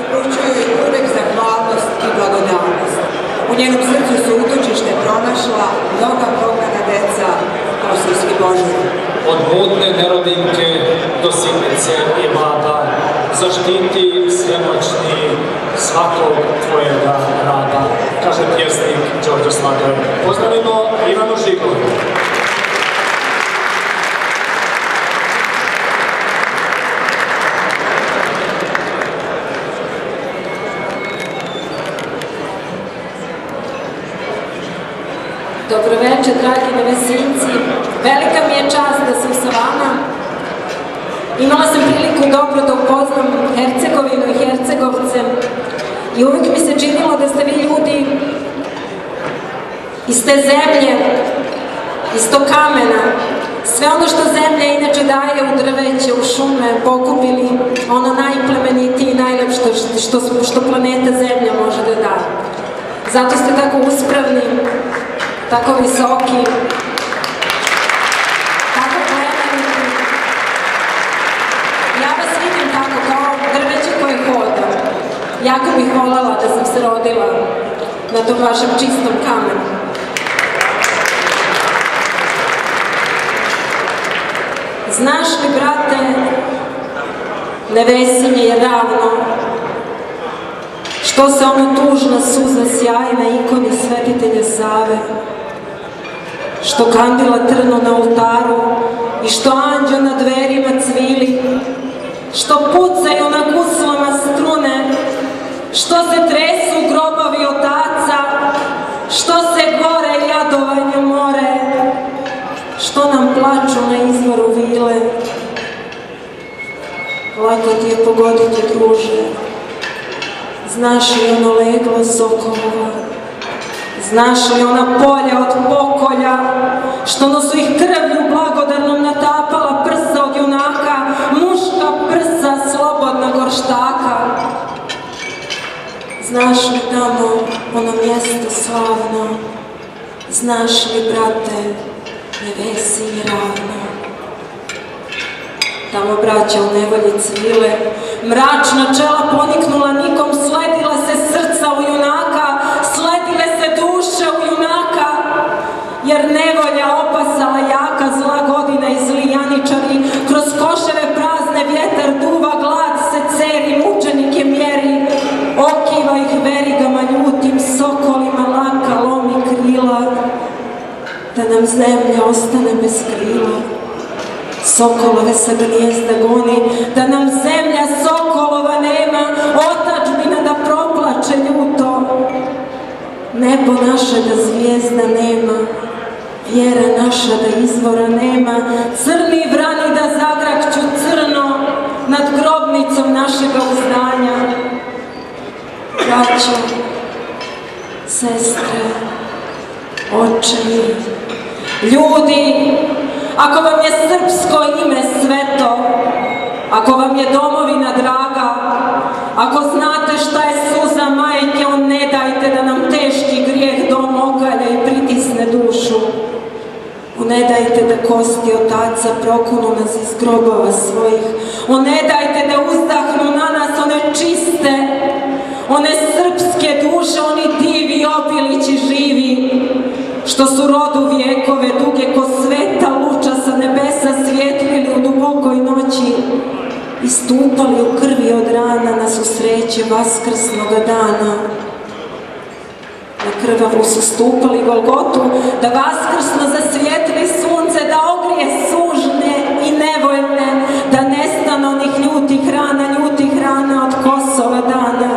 upućuju joj uvek zahvalnost i blagodarnost. U njenom srcu su utočište pronašla mnoga prognana deca kosovski božari. Od budne nerodinke do sitnice i mlada, zaštiti svemoćni svakog tvojega rada, kaže pjesnik Đorđe Slagaj. Pozdravimo Ivanu Žigovu. Dobro večer, dragi nevesinci. Velika mi je čast da sam sa vama. Imala sam priliku dobro da upoznam Hercegovinu i Hercegovce i uvijek mi se činilo da ste vi ljudi iz te zemlje, iz tog kamena. Sve ono što zemlja inače daje u drveće, u šume, pokupili ono najplemenitije i najlepše što planeta Zemlja može da da. Zato ste tako uspravni, tako visoki, tako plemeniti. Ja vas vidim tako kao drveće koje hoda. Jako bih voljela da sam se rodila na tom vašem čistom kamenu. Znaš li, brate, Nevesinje je ravno, što se ona tužna suza sjaje na ikoni svetitelja Save, što kandila trno na oltaru i što anđeo na dverima cvili, što pucaju na guslama strune, što se tresu grobovi otaca, što se gore jadovanje more, što nam plaču na izvoru vile. Lako ti je pogoditi, druže. Znaš li ono leglo sokolova? Znaš li ona polja od pokolja, što nosu ih krvlju blagodarnom natapala prsa od junaka, muška prsa slobodna gorštaka? Znaš li tamo ono mjesto slavno? Znaš li, brate, Nevesinje ravno? Tamo braća u nevolji cvile, mračna čela poniknula nikom, sledila se srca u junaka, sledile se duše u junaka, jer nevolja opasala jaka, zla godina i zli janičari, kroz koševe prazne vjetar duva, glad se ceri, mučenike mjeri, okiva ih verigama ljutim, sokolima laka lomi krila, da nam zemlja ostane bez krila. Sokolove sa gnijezda goni, da nam zemlja sokolova nema, otadžbina da proplače ljuto. Nebo naše da zvijezda nema, vjera naša da izvora nema, crni vrani da zagrakću crno nad grobnicom našega uzdanja. Braćo, sestre, očevi, ljudi, ako vam je srpsko ime sveto, ako vam je domovina draga, ako znate šta je suza majke, ne dajte da nam teški grijeh dom okalja i pritisne dušu. Ne dajte da kosti otaca prokunu nas iz grobova svojih. Ne dajte da uzdahnu na nas one čiste, one srpske duše, oni divi obilići živi, što su rodu vijekove duge ko sveta luča sa nebesa svjetlili u dubokoj noći i stupali u krvi od rana na susreće vaskrsnoga dana. Na krvavu su stupali Golgotu, da vaskrsno zasvijetli sunce, da ogrije sužne i nevoljne, da nestane onih ljutih rana od Kosova dana.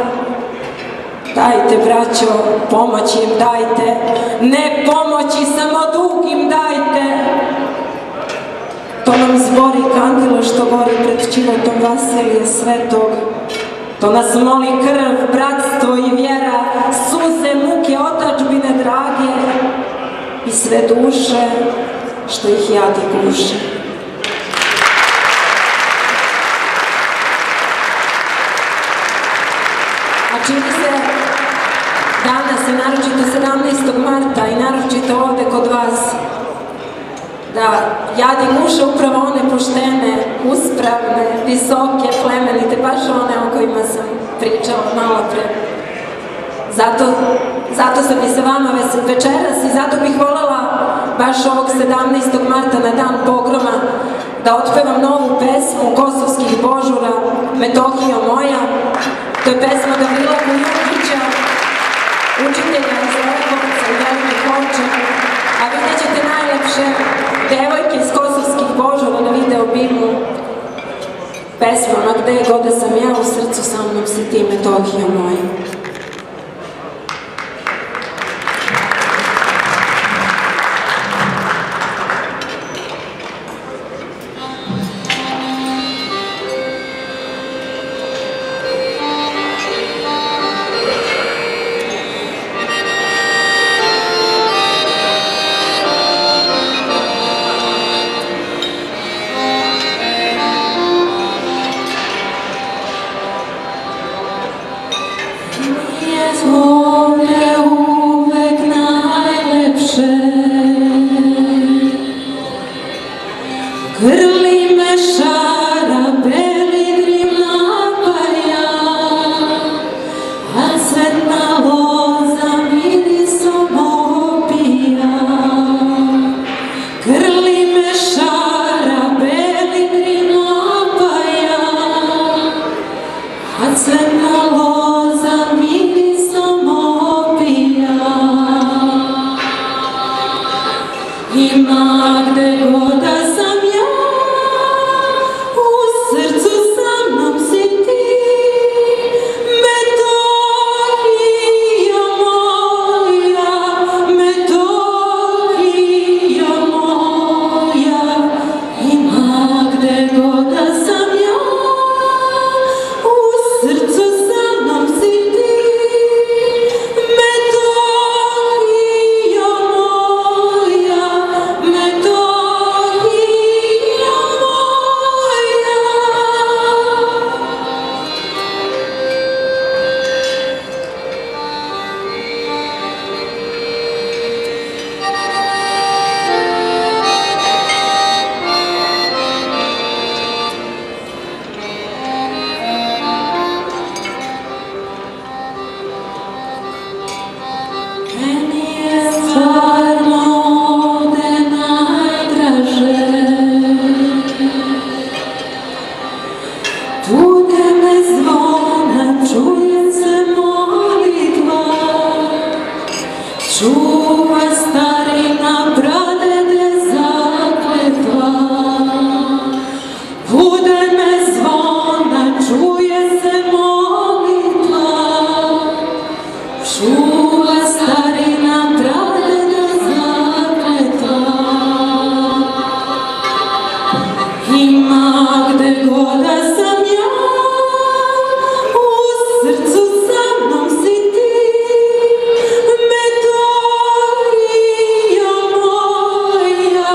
Dajte, braćo, pomoć im dajte, ne pomoći, samo dug im dajte. To nam zbori kandilo što gori pred čivotom Vasilija Svetog. To nas moli krv, bratstvo i vjera, suze, muke, otadžbine drage i sve duše što ih jadi guše. A čini se danas i naročito 17. marta i naročito ovde kod vas da jadi guše upravo one poštene, uspravne, visoke, plemenite, baš one o kojima sam pričala malo pre. Zato sam i sa vama večeras i zato bih voljela baš ovog 17. marta na dan pogroma da otpevam novu pesmu Kosovskih božura, Metohijo moja. To je pesma Gavrila Kujundžića, učitelja iz Lekovca i Velike Hoče, a vidjet ćete najlepše devojke iz Kosovskih božura na video bimu pesmama Gde god da sam ja, u srcu sa mnom si ti, Metohijo moja. Grli me šara, beli grim napaja, a cvetna loza mirisom opija. Grli me šara, beli grim napaja, a cvetna loza mirisom opija. Ima gde god da sam ja, u srcu sa mnom si ti, Metohija moja, Metohija moja. Ima gde god da sam ja, u srcu sa mnom si ti, Metohija moja, Metohija moja. Meni je stvarno ovde najdraže, bude me zvona, čuje se molitva, čuva starina pradede zakletva. Bude me zvona, čuje se molitva, čuva starina pradeda zakletva. Ima gde god da sam ja, u srcu sa mnom si ti, Metohija moja,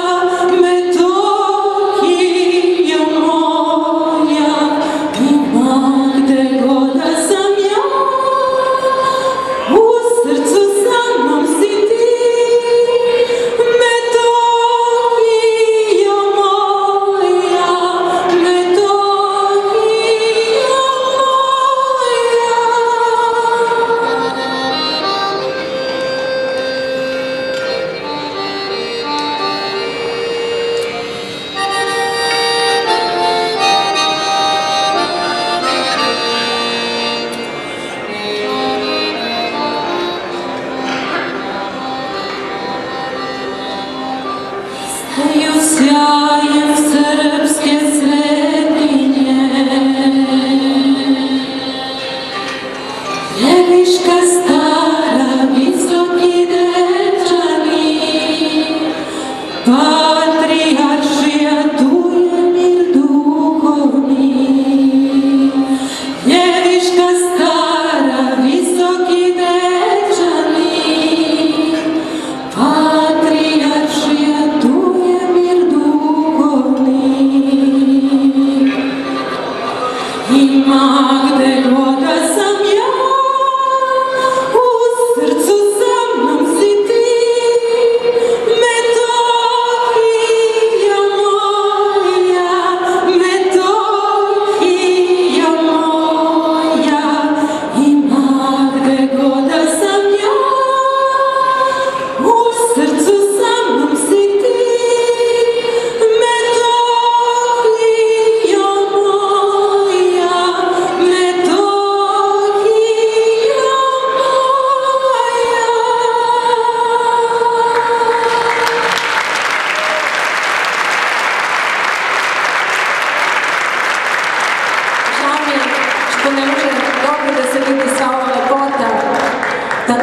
Metohija moja. Ima gde god da sam ja, u srcu sa mnom si ti, Metohija moja, Metohija moja. Staju sjajem srpske svetinje, Ljeviška stara, visoki dečani, patrijaršija, tu je mir duhovni. Ljeviška stara, visoki dečani, patrijaršija, tu je mir duhovni. Ima gde god da sam ja, u srcu sa mnom si ti, Metohija moja, Metohija moja.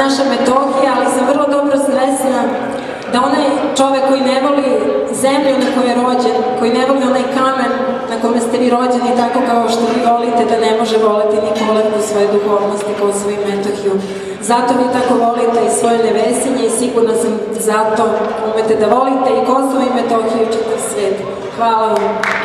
naša Metohija, ali sam vrlo dobro svesna da onaj čovek koji ne voli zemlju na kojoj je rođen, koji ne voli onaj kamen na kome ste vi rođeni tako kao što vi volite, da ne može voleti ni kolevku svoje duhovnosti, Kosovo i Metohiju. Zato vi tako volite i svoje Nevesinje i sigurno sam zato umete da volite i Kosovo i Metohiju i čitav svijet. Hvala vam.